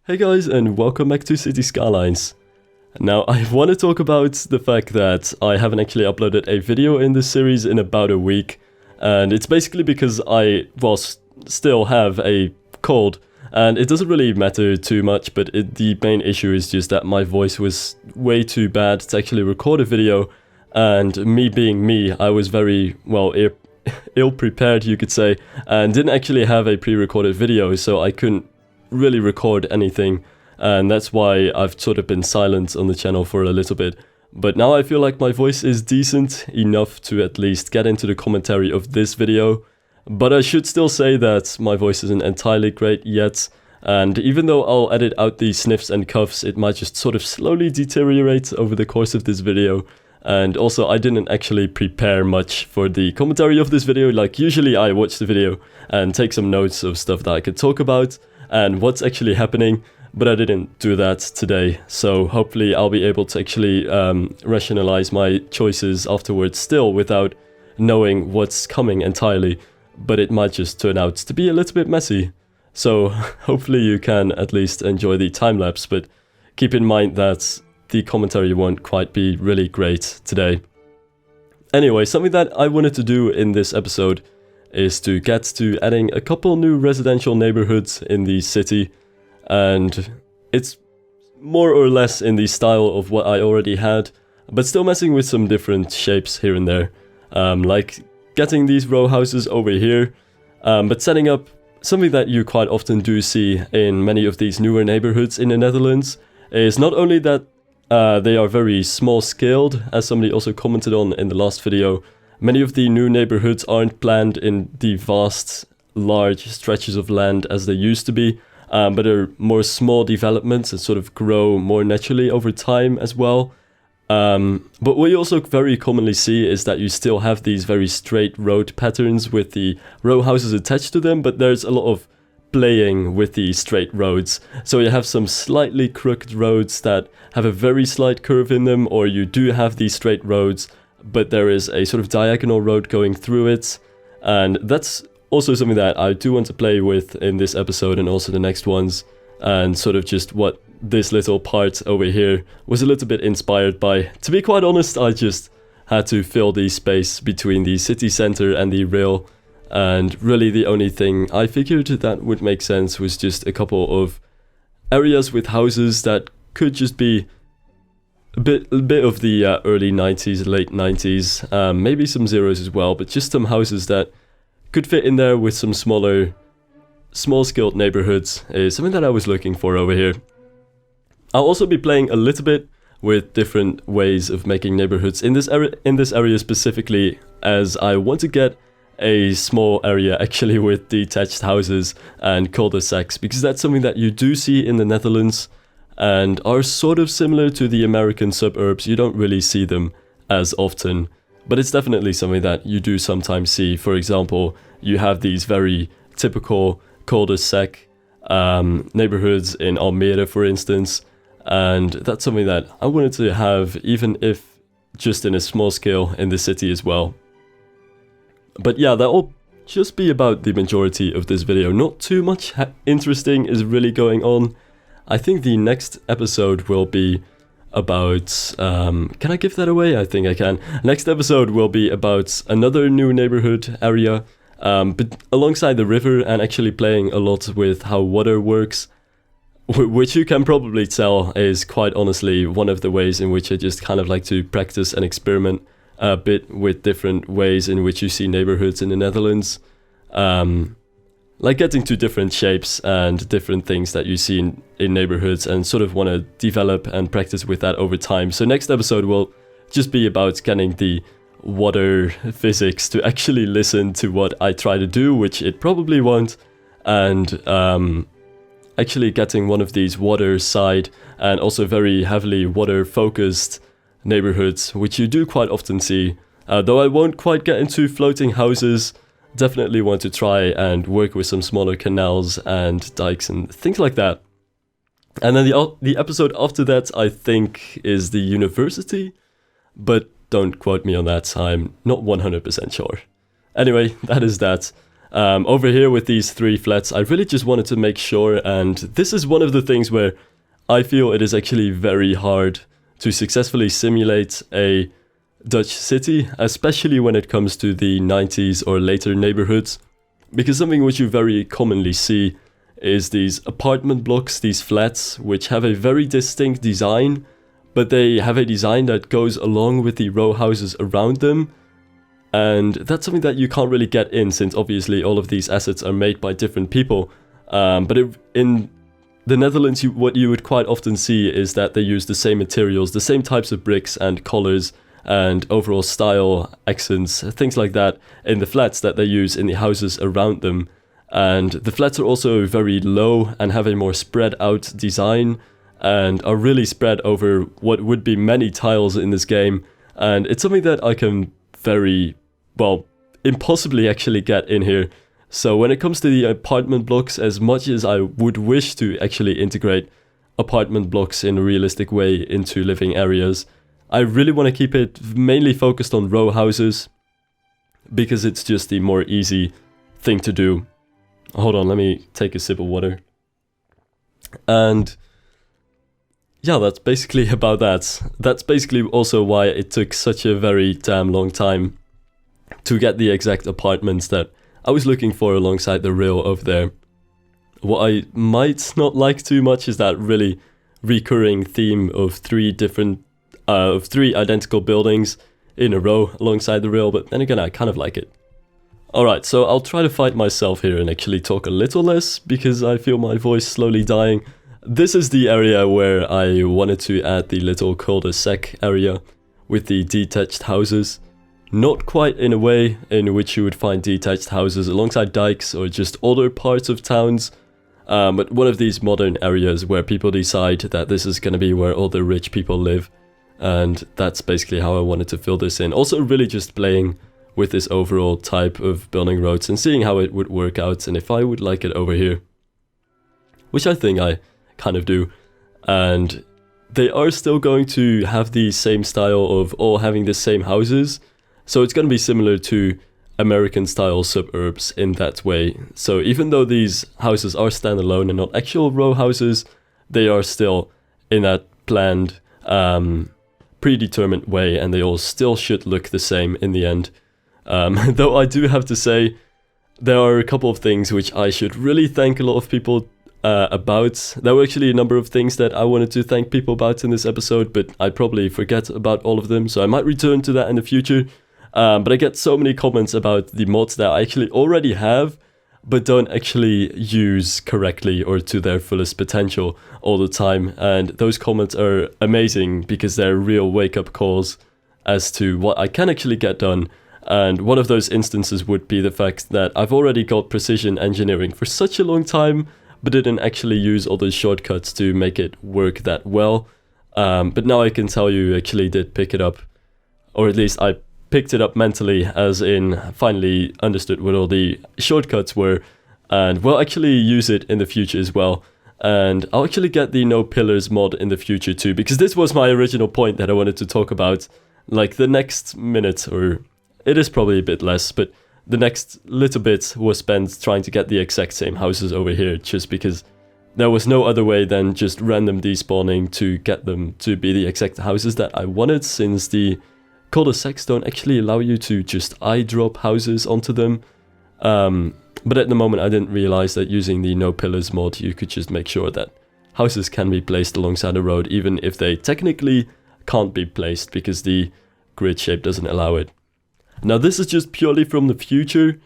Hey guys, and welcome back to City Skylines. Now, I want to talk about the fact that I haven't actually uploaded a video in this series in about a week, and it's basically because I, still have a cold, and it doesn't really matter too much, but the main issue is just that my voice was way too bad to actually record a video, and me being me, I was very, ill-prepared, you could say, and didn't actually have a pre-recorded video, so I couldn't really record anything, and that's why I've sort of been silent on the channel for a little bit. But now I feel like my voice is decent enough to at least get into the commentary of this video, but I should still say that my voice isn't entirely great yet, and even though I'll edit out the sniffs and coughs, it might just sort of slowly deteriorate over the course of this video. And also, I didn't actually prepare much for the commentary of this video. Like, usually I watch the video and take some notes of stuff that I could talk about and what's actually happening, but I didn't do that today, so hopefully I'll be able to actually rationalize my choices afterwards still without knowing what's coming entirely, but it might just turn out to be a little bit messy. So hopefully you can at least enjoy the time-lapse, but keep in mind that the commentary won't quite be really great today. Anyway, something that I wanted to do in this episode is to get to adding a couple new residential neighborhoods in the city, and it's more or less in the style of what I already had, but still messing with some different shapes here and there, like getting these row houses over here, but setting up something that you quite often do see in many of these newer neighborhoods in the Netherlands is not only that they are very small scaled, as somebody also commented on in the last video. Many of the new neighborhoods aren't planned in the vast, large stretches of land as they used to be, but are more small developments that sort of grow more naturally over time as well. But what you also very commonly see is that you still have these very straight road patterns with the row houses attached to them, but there's a lot of playing with the straight roads. So you have some slightly crooked roads that have a very slight curve in them, or you do have these straight roads, but there is a sort of diagonal road going through it, and that's also something that I do want to play with in this episode and also the next ones, and sort of just what this little part over here was a little bit inspired by. To be quite honest, I just had to fill the space between the city center and the rail, and really the only thing I figured that would make sense was just a couple of areas with houses that could just be a bit of the early 90s, late 90s, maybe some zeros as well, but just some houses that could fit in there with some small-scaled neighborhoods is something that I was looking for over here. I'll also be playing a little bit with different ways of making neighborhoods in this area specifically, as I want to get a small area actually with detached houses and cul-de-sacs, because that's something that you do see in the Netherlands and are sort of similar to the American suburbs. You don't really see them as often, but it's definitely something that you do sometimes see. For example, you have these very typical cul-de-sac neighborhoods in Almere, for instance, and that's something that I wanted to have, even if just in a small scale in the city as well. But yeah, that'll just be about the majority of this video. Not too much interesting is really going on. I think the next episode will be about, can I give that away? I think I can. Next episode will be about another new neighborhood area, but alongside the river, and actually playing a lot with how water works, which you can probably tell is quite honestly one of the ways in which I just kind of like to practice and experiment a bit with different ways in which you see neighborhoods in the Netherlands. Like getting to different shapes and different things that you see in neighborhoods, and sort of want to develop and practice with that over time. So next episode will just be about getting the water physics to actually listen to what I try to do, which it probably won't, and actually getting one of these water side and also very heavily water focused neighborhoods, which you do quite often see. Though I won't quite get into floating houses, definitely want to try and work with some smaller canals and dikes and things like that. And then the episode after that, I think, is the university, but don't quote me on that, I'm not 100% sure. Anyway, that is that. Over here with these 3 flats, I really just wanted to make sure, and this is one of the things where I feel it is actually very hard to successfully simulate a Dutch city, especially when it comes to the 90s or later neighborhoods, because something which you very commonly see is these apartment blocks, these flats, which have a very distinct design, but they have a design that goes along with the row houses around them, and that's something that you can't really get in, since obviously all of these assets are made by different people. But in the Netherlands, what you would quite often see is that they use the same materials, the same types of bricks and colors and overall style, accents, things like that in the flats that they use in the houses around them. And the flats are also very low and have a more spread out design and are really spread over what would be many tiles in this game. And it's something that I can very, well, impossibly actually get in here. So when it comes to the apartment blocks, as much as I would wish to actually integrate apartment blocks in a realistic way into living areas, I really want to keep it mainly focused on row houses, because it's just the more easy thing to do. Hold on, let me take a sip of water. And yeah, that's basically about that. That's basically also why it took such a very damn long time to get the exact apartments that I was looking for alongside the rail over there. What I might not like too much is that really recurring theme of 3 identical buildings in a row alongside the rail, but then again, I kind of like it. Alright, so I'll try to fight myself here and actually talk a little less, because I feel my voice slowly dying. This is the area where I wanted to add the little cul-de-sac area with the detached houses. Not quite in a way in which you would find detached houses alongside dikes or just older parts of towns, but one of these modern areas where people decide that this is going to be where all the rich people live. And that's basically how I wanted to fill this in. Also really just playing with this overall type of building roads and seeing how it would work out and if I would like it over here. Which I think I kind of do. And they are still going to have the same style of all having the same houses. So it's going to be similar to American style suburbs in that way. So even though these houses are standalone and not actual row houses, they are still in that planned, predetermined way, and they all still should look the same in the end. Though I do have to say, there are a couple of things which I should really thank a lot of people about. There were actually a number of things that I wanted to thank people about in this episode, but I probably forget about all of them, so I might return to that in the future. But I get so many comments about the mods that I actually already have, but don't actually use correctly or to their fullest potential all the time. And those comments are amazing because they're real wake-up calls as to what I can actually get done. And one of those instances would be the fact that I've already got precision engineering for such a long time, but didn't actually use all those shortcuts to make it work that well. But now I can tell you actually did pick it up, or at least I picked it up mentally, as in finally understood what all the shortcuts were, and will actually use it in the future as well. And I'll actually get the no pillars mod in the future too, because this was my original point that I wanted to talk about. Like the next minute, or it is probably a bit less, but the next little bit was spent trying to get the exact same houses over here, just because there was no other way than just random despawning to get them to be the exact houses that I wanted, since the cul-de-sacs don't actually allow you to just eyedrop houses onto them. But at the moment I didn't realize that using the no pillars mod you could just make sure that houses can be placed alongside the road, even if they technically can't be placed because the grid shape doesn't allow it. Now this is just purely from the future,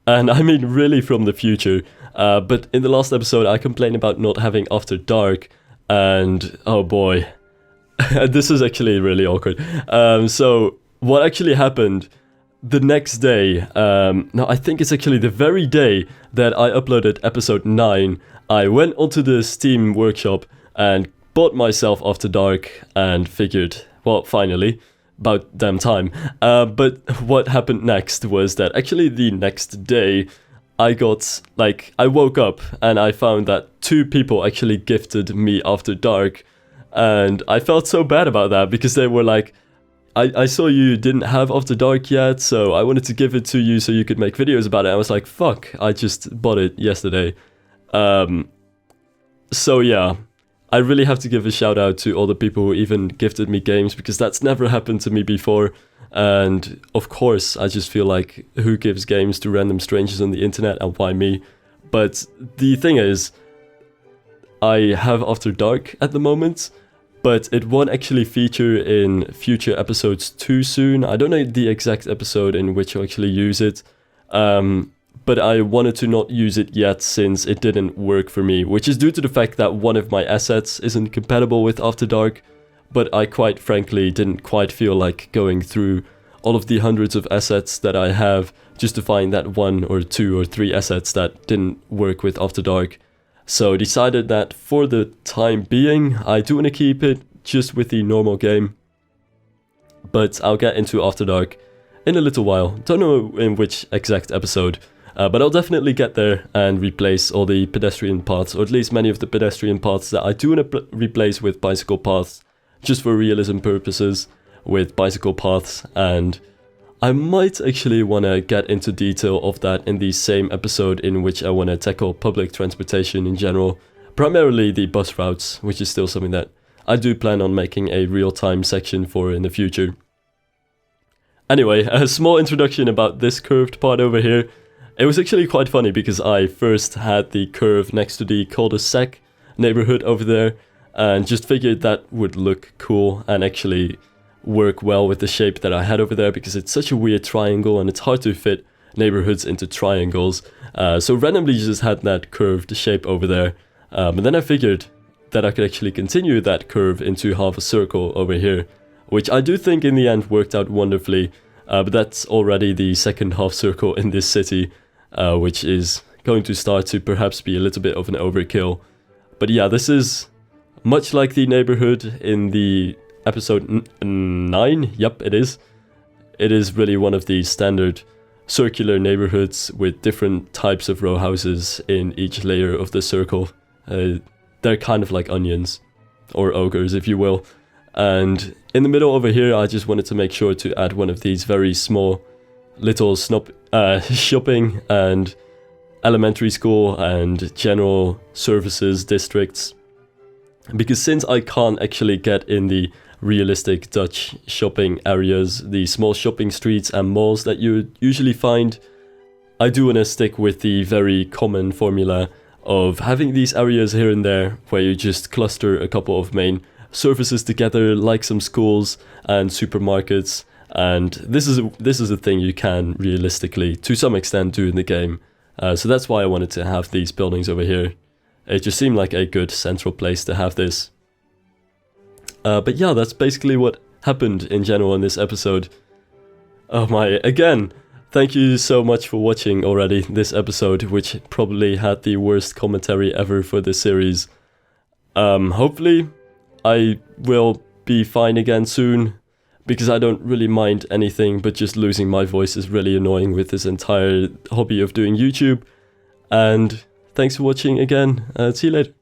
and I mean really from the future, but in the last episode I complained about not having after dark, and oh boy, this is actually really awkward. So what actually happened the next day, now I think it's actually the very day that I uploaded episode 9, I went onto the Steam workshop and bought myself After Dark and figured, well, finally, about damn time. But what happened next was that actually the next day I woke up and I found that 2 people actually gifted me After Dark, and I felt so bad about that because they were like, I saw you didn't have After Dark yet, so I wanted to give it to you so you could make videos about it. I was like, fuck, I just bought it yesterday. So yeah, I really have to give a shout out to all the people who even gifted me games, because that's never happened to me before. And of course, I just feel like, who gives games to random strangers on the internet, and why me? But the thing is, I have After Dark at the moment, but it won't actually feature in future episodes too soon. I don't know the exact episode in which I'll actually use it, but I wanted to not use it yet since it didn't work for me, which is due to the fact that one of my assets isn't compatible with After Dark, but I quite frankly didn't quite feel like going through all of the hundreds of assets that I have just to find that 1 or 2 or 3 assets that didn't work with After Dark. So decided that for the time being, I do want to keep it just with the normal game. But I'll get into After Dark in a little while. Don't know in which exact episode. But I'll definitely get there and replace all the pedestrian paths, or at least many of the pedestrian paths that I do want to replace with bicycle paths, just for realism purposes, with bicycle paths. And I might actually want to get into detail of that in the same episode in which I want to tackle public transportation in general, primarily the bus routes, which is still something that I do plan on making a real-time section for in the future. Anyway, a small introduction about this curved part over here. It was actually quite funny because I first had the curve next to the cul-de-sac neighborhood over there, and just figured that would look cool and actually work well with the shape that I had over there, because it's such a weird triangle and it's hard to fit neighborhoods into triangles. So randomly just had that curved shape over there. And then I figured that I could actually continue that curve into half a circle over here, which I do think in the end worked out wonderfully. But that's already the second half circle in this city, which is going to start to perhaps be a little bit of an overkill. But yeah, this is much like the neighborhood in the episode 9, yep, it is. It is really one of the standard circular neighborhoods with different types of row houses in each layer of the circle. They're kind of like onions, or ogres if you will. And in the middle over here, I just wanted to make sure to add one of these very small little shopping and elementary school and general services districts. Because since I can't actually get in the realistic Dutch shopping areas, the small shopping streets and malls that you usually find, I do want to stick with the very common formula of having these areas here and there where you just cluster a couple of main services together, like some schools and supermarkets. And this is a thing you can realistically, to some extent, do in the game. So that's why I wanted to have these buildings over here. It just seemed like a good central place to have this. But yeah, that's basically what happened in general in this episode. Oh my, again, thank you so much for watching already this episode, which probably had the worst commentary ever for this series. Hopefully I will be fine again soon, because I don't really mind anything, but just losing my voice is really annoying with this entire hobby of doing YouTube. And thanks for watching again. See you later.